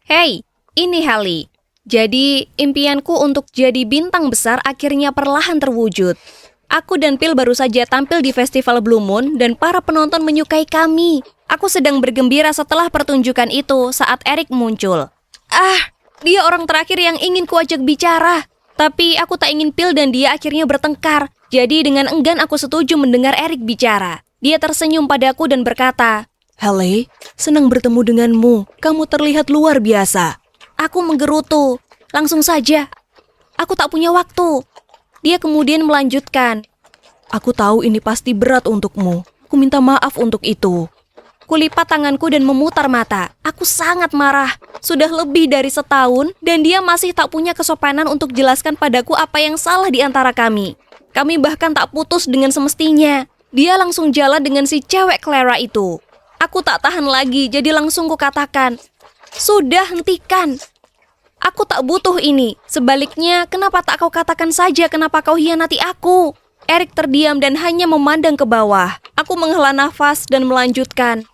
Hey, ini Hallie. Jadi, impianku untuk jadi bintang besar akhirnya perlahan terwujud. Aku dan Phil baru saja tampil di Festival Blue Moon dan para penonton menyukai kami. Aku sedang bergembira setelah pertunjukan itu saat Eric muncul. Dia orang terakhir yang ingin kuajak bicara. Tapi aku tak ingin Phil dan dia akhirnya bertengkar. Jadi dengan enggan aku setuju mendengar Eric bicara. Dia tersenyum padaku dan berkata, Hallie, senang bertemu denganmu. Kamu terlihat luar biasa. Aku menggerutu. Langsung saja. Aku tak punya waktu. Dia kemudian melanjutkan. Aku tahu ini pasti berat untukmu. Aku minta maaf untuk itu. Kulipat tanganku dan memutar mata. Aku sangat marah. Sudah lebih dari setahun dan dia masih tak punya kesopanan untuk jelaskan padaku apa yang salah di antara kami. Kami bahkan tak putus dengan semestinya. Dia langsung jalan dengan si cewek Clara itu. Aku tak tahan lagi, jadi langsung kukatakan, "Sudah, hentikan. Aku tak butuh ini. Sebaliknya, kenapa tak kau katakan saja kenapa kau hianati aku?" Eric terdiam dan hanya memandang ke bawah. Aku menghela nafas dan melanjutkan.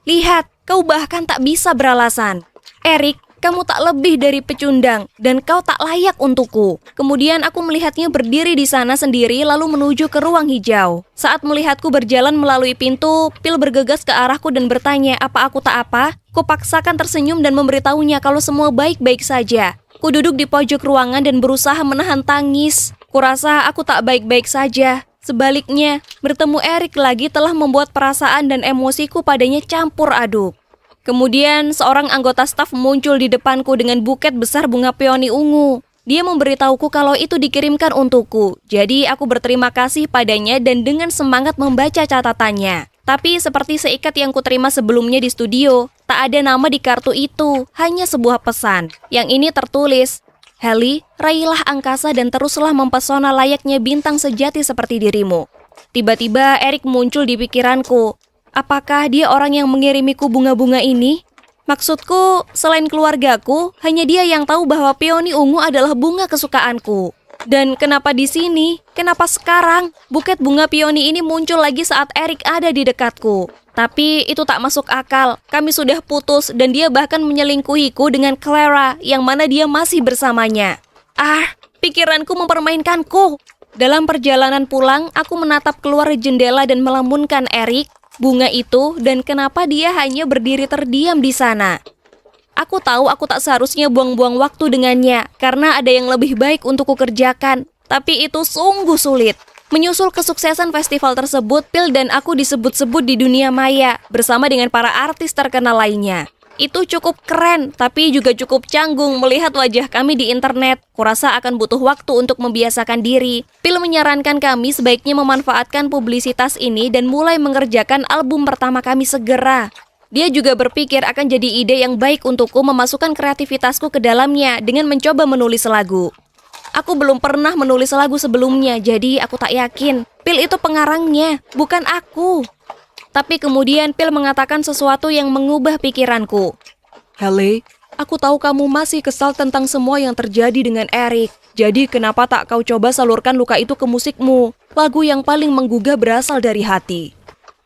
"Lihat, kau bahkan tak bisa beralasan. Eric, kamu tak lebih dari pecundang dan kau tak layak untukku." Kemudian aku melihatnya berdiri di sana sendiri lalu menuju ke ruang hijau. Saat melihatku berjalan melalui pintu, Phil bergegas ke arahku dan bertanya apa aku tak apa. Kupaksakan tersenyum dan memberitahunya kalau semua baik-baik saja. Ku duduk di pojok ruangan dan berusaha menahan tangis. Kurasa aku tak baik-baik saja. Sebaliknya, bertemu Eric lagi telah membuat perasaan dan emosiku padanya campur aduk. Kemudian seorang anggota staf muncul di depanku dengan buket besar bunga peoni ungu. Dia memberitahuku kalau itu dikirimkan untukku. Jadi aku berterima kasih padanya dan dengan semangat membaca catatannya. Tapi seperti seikat yang kuterima sebelumnya di studio, tak ada nama di kartu itu, hanya sebuah pesan. Yang ini tertulis, "Hallie, raihlah angkasa dan teruslah mempesona layaknya bintang sejati seperti dirimu." Tiba-tiba Eric muncul di pikiranku. Apakah dia orang yang mengirimiku bunga-bunga ini? Maksudku, selain keluargaku, hanya dia yang tahu bahwa peoni ungu adalah bunga kesukaanku. Dan kenapa di sini? Kenapa sekarang? Buket bunga peoni ini muncul lagi saat Eric ada di dekatku. Tapi itu tak masuk akal. Kami sudah putus dan dia bahkan menyelingkuhiku dengan Clara yang mana dia masih bersamanya. Pikiranku mempermainkanku. Dalam perjalanan pulang, aku menatap keluar jendela dan melamunkan Eric, bunga itu, dan kenapa dia hanya berdiri terdiam di sana. Aku tahu aku tak seharusnya buang-buang waktu dengannya, karena ada yang lebih baik untuk kukerjakan. Tapi itu sungguh sulit. Menyusul kesuksesan festival tersebut, Phil dan aku disebut-sebut di dunia maya, bersama dengan para artis terkenal lainnya. Itu cukup keren, tapi juga cukup canggung melihat wajah kami di internet. Kurasa akan butuh waktu untuk membiasakan diri. Phil menyarankan kami sebaiknya memanfaatkan publisitas ini dan mulai mengerjakan album pertama kami segera. Dia juga berpikir akan jadi ide yang baik untukku memasukkan kreativitasku ke dalamnya dengan mencoba menulis lagu. Aku belum pernah menulis lagu sebelumnya, jadi aku tak yakin. Phil itu pengarangnya, bukan aku. Tapi kemudian Phil mengatakan sesuatu yang mengubah pikiranku. Hallie, aku tahu kamu masih kesal tentang semua yang terjadi dengan Eric. Jadi kenapa tak kau coba salurkan luka itu ke musikmu? Lagu yang paling menggugah berasal dari hati.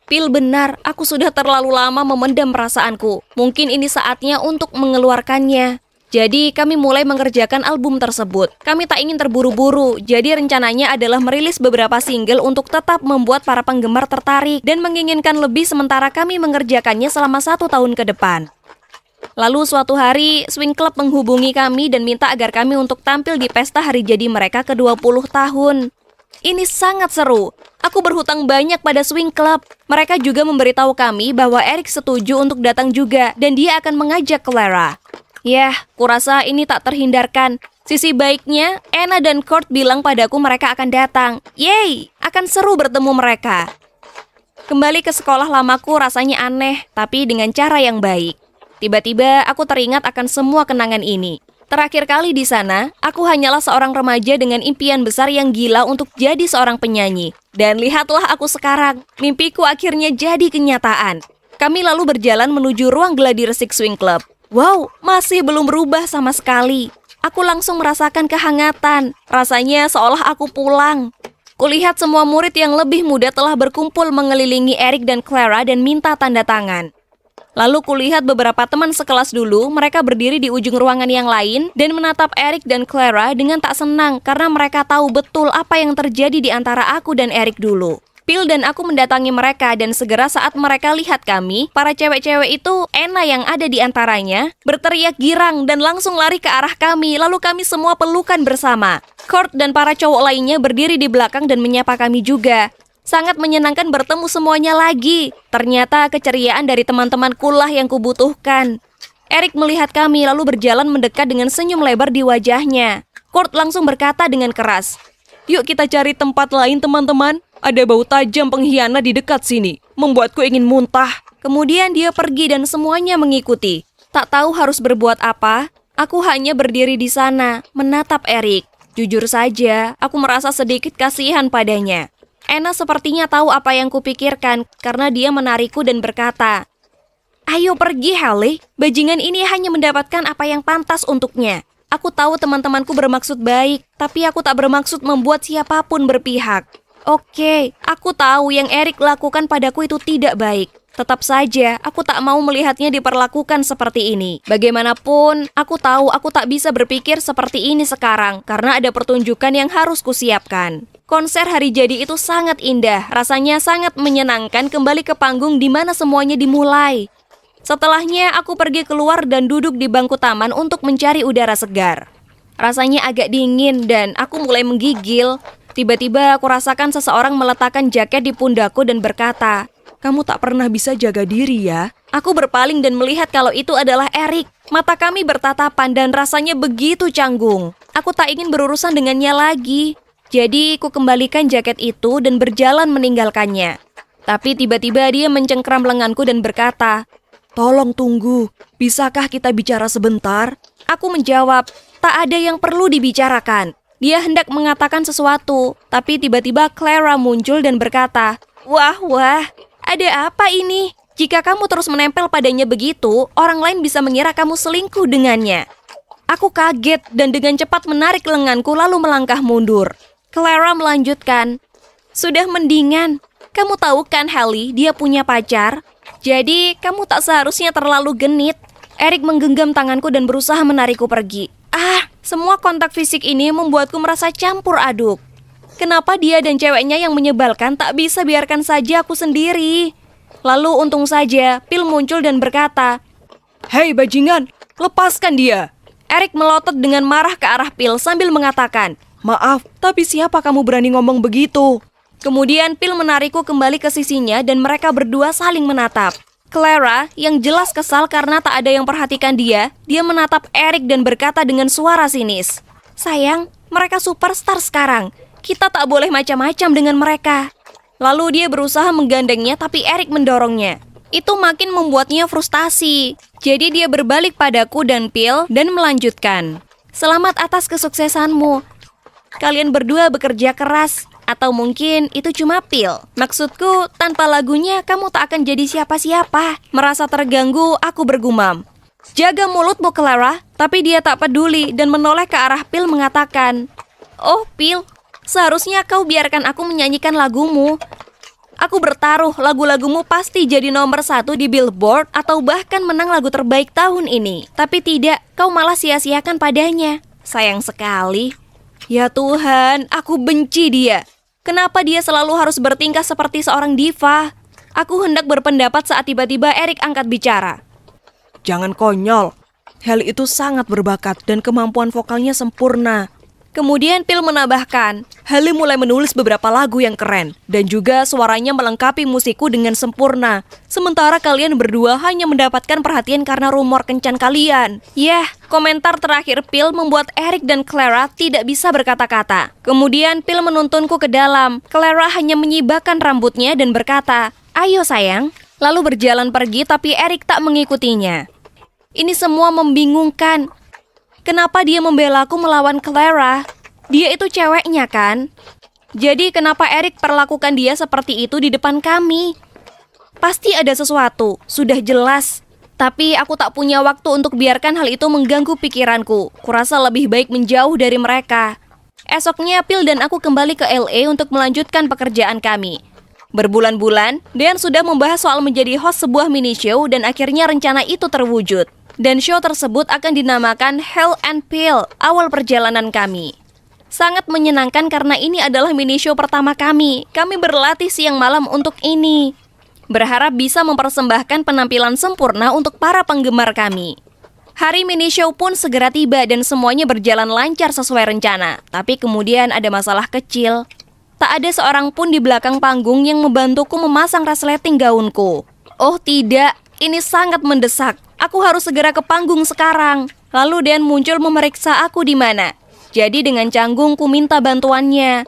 Phil benar, aku sudah terlalu lama memendam perasaanku. Mungkin ini saatnya untuk mengeluarkannya. Jadi kami mulai mengerjakan album tersebut. Kami tak ingin terburu-buru, jadi rencananya adalah merilis beberapa single untuk tetap membuat para penggemar tertarik dan menginginkan lebih sementara kami mengerjakannya selama 1 tahun ke depan. Lalu suatu hari, Swing Club menghubungi kami dan minta agar kami untuk tampil di pesta hari jadi mereka ke-20 tahun. Ini sangat seru. Aku berhutang banyak pada Swing Club. Mereka juga memberitahu kami bahwa Eric setuju untuk datang juga dan dia akan mengajak Clara. Yah, kurasa ini tak terhindarkan. Sisi baiknya, Anna dan Kurt bilang padaku mereka akan datang. Yeay, akan seru bertemu mereka. Kembali ke sekolah lamaku rasanya aneh, tapi dengan cara yang baik. Tiba-tiba aku teringat akan semua kenangan ini. Terakhir kali di sana, aku hanyalah seorang remaja dengan impian besar yang gila untuk jadi seorang penyanyi. Dan lihatlah aku sekarang, mimpiku akhirnya jadi kenyataan. Kami lalu berjalan menuju ruang gladi resik Swing Club. Wow, masih belum berubah sama sekali. Aku langsung merasakan kehangatan. Rasanya seolah aku pulang. Kulihat semua murid yang lebih muda telah berkumpul mengelilingi Eric dan Clara dan minta tanda tangan. Lalu kulihat beberapa teman sekelas dulu, mereka berdiri di ujung ruangan yang lain dan menatap Eric dan Clara dengan tak senang karena mereka tahu betul apa yang terjadi di antara aku dan Eric dulu. Phil dan aku mendatangi mereka dan segera saat mereka lihat kami, para cewek-cewek itu, Anna yang ada di antaranya, berteriak girang dan langsung lari ke arah kami, lalu kami semua pelukan bersama. Kurt dan para cowok lainnya berdiri di belakang dan menyapa kami juga. Sangat menyenangkan bertemu semuanya lagi. Ternyata keceriaan dari teman-temanku lah yang kubutuhkan. Eric melihat kami lalu berjalan mendekat dengan senyum lebar di wajahnya. Kurt langsung berkata dengan keras, "Yuk kita cari tempat lain teman-teman. Ada bau tajam pengkhianat di dekat sini. Membuatku ingin muntah." Kemudian dia pergi dan semuanya mengikuti. Tak tahu harus berbuat apa, aku hanya berdiri di sana, menatap Eric. Jujur saja, aku merasa sedikit kasihan padanya. Anna sepertinya tahu apa yang kupikirkan karena dia menarikku dan berkata, "Ayo pergi, Haley. Bajingan ini hanya mendapatkan apa yang pantas untuknya. Aku tahu teman-temanku bermaksud baik, tapi aku tak bermaksud membuat siapapun berpihak. Oke, aku tahu yang Eric lakukan padaku itu tidak baik. Tetap saja, aku tak mau melihatnya diperlakukan seperti ini. Bagaimanapun, aku tahu aku tak bisa berpikir seperti ini sekarang karena ada pertunjukan yang harus kusiapkan." Konser hari jadi itu sangat indah, rasanya sangat menyenangkan kembali ke panggung di mana semuanya dimulai. Setelahnya, aku pergi keluar dan duduk di bangku taman untuk mencari udara segar. Rasanya agak dingin dan aku mulai menggigil. Tiba-tiba aku rasakan seseorang meletakkan jaket di pundakku dan berkata, "Kamu tak pernah bisa jaga diri ya?" Aku berpaling dan melihat kalau itu adalah Eric. Mata kami bertatapan dan rasanya begitu canggung. Aku tak ingin berurusan dengannya lagi. Jadi, ku kembalikan jaket itu dan berjalan meninggalkannya. Tapi tiba-tiba dia mencengkram lenganku dan berkata, "Tolong tunggu, bisakah kita bicara sebentar?" Aku menjawab, "Tak ada yang perlu dibicarakan." Dia hendak mengatakan sesuatu, tapi tiba-tiba Clara muncul dan berkata, wah, ada apa ini? Jika kamu terus menempel padanya begitu, orang lain bisa mengira kamu selingkuh dengannya." Aku kaget dan dengan cepat menarik lenganku lalu melangkah mundur. Clara melanjutkan, "Sudah mendingan. Kamu tahu kan, Haley, dia punya pacar. Jadi, kamu tak seharusnya terlalu genit." Eric menggenggam tanganku dan berusaha menarikku pergi. Semua kontak fisik ini membuatku merasa campur aduk. Kenapa dia dan ceweknya yang menyebalkan tak bisa biarkan saja aku sendiri? Lalu untung saja, Phil muncul dan berkata, "Hei bajingan, lepaskan dia." Eric melotot dengan marah ke arah Phil sambil mengatakan, "Maaf, tapi siapa kamu berani ngomong begitu?" Kemudian Phil menarikku kembali ke sisinya dan mereka berdua saling menatap. Clara, yang jelas kesal karena tak ada yang perhatikan dia menatap Eric dan berkata dengan suara sinis, "Sayang, mereka superstar sekarang. Kita tak boleh macam-macam dengan mereka." Lalu dia berusaha menggandengnya tapi Eric mendorongnya. Itu makin membuatnya frustasi. Jadi dia berbalik padaku dan Phil dan melanjutkan, "Selamat atas kesuksesanmu. Kalian berdua bekerja keras. Atau mungkin itu cuma Phil. Maksudku, tanpa lagunya kamu tak akan jadi siapa-siapa." Merasa terganggu, aku bergumam, "Jaga mulutmu, Clara." Tapi dia tak peduli dan menoleh ke arah Phil mengatakan, "Oh Phil, seharusnya kau biarkan aku menyanyikan lagumu. Aku bertaruh lagu-lagumu pasti jadi nomor 1 di Billboard atau bahkan menang lagu terbaik tahun ini. Tapi tidak, kau malah sia-siakan padanya. Sayang sekali." Ya Tuhan, aku benci dia. Kenapa dia selalu harus bertingkah seperti seorang diva? Aku hendak berpendapat saat tiba-tiba Eric angkat bicara. "Jangan konyol. Haley itu sangat berbakat dan kemampuan vokalnya sempurna." Kemudian Phil menambahkan, "Haley mulai menulis beberapa lagu yang keren dan juga suaranya melengkapi musikku dengan sempurna. Sementara kalian berdua hanya mendapatkan perhatian karena rumor kencan kalian." Yah, komentar terakhir Phil membuat Eric dan Clara tidak bisa berkata-kata. Kemudian Phil menuntunku ke dalam. Clara hanya menyibakkan rambutnya dan berkata, "Ayo sayang." Lalu berjalan pergi tapi Eric tak mengikutinya. Ini semua membingungkan. Kenapa dia membela aku melawan Clara? Dia itu ceweknya kan? Jadi kenapa Eric perlakukan dia seperti itu di depan kami? Pasti ada sesuatu, sudah jelas. Tapi aku tak punya waktu untuk biarkan hal itu mengganggu pikiranku. Kurasa lebih baik menjauh dari mereka. Esoknya Phil dan aku kembali ke LA untuk melanjutkan pekerjaan kami. Berbulan-bulan, Dean sudah membahas soal menjadi host sebuah mini show dan akhirnya rencana itu terwujud. Dan show tersebut akan dinamakan Hell and Pale, awal perjalanan kami. Sangat menyenangkan karena ini adalah mini show pertama kami. Kami berlatih siang malam untuk ini. Berharap bisa mempersembahkan penampilan sempurna untuk para penggemar kami. Hari mini show pun segera tiba dan semuanya berjalan lancar sesuai rencana. Tapi kemudian ada masalah kecil. Tak ada seorang pun di belakang panggung yang membantuku memasang resleting gaunku. Oh tidak, ini sangat mendesak. Aku harus segera ke panggung sekarang. Lalu Dan muncul memeriksa aku di mana. Jadi dengan canggung ku minta bantuannya.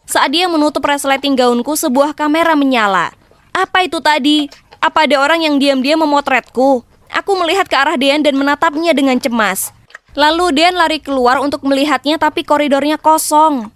Saat dia menutup resleting gaunku, sebuah kamera menyala. Apa itu tadi? Apa ada orang yang diam-diam memotretku? Aku melihat ke arah Dan dan menatapnya dengan cemas. Lalu Dan lari keluar untuk melihatnya tapi koridornya kosong.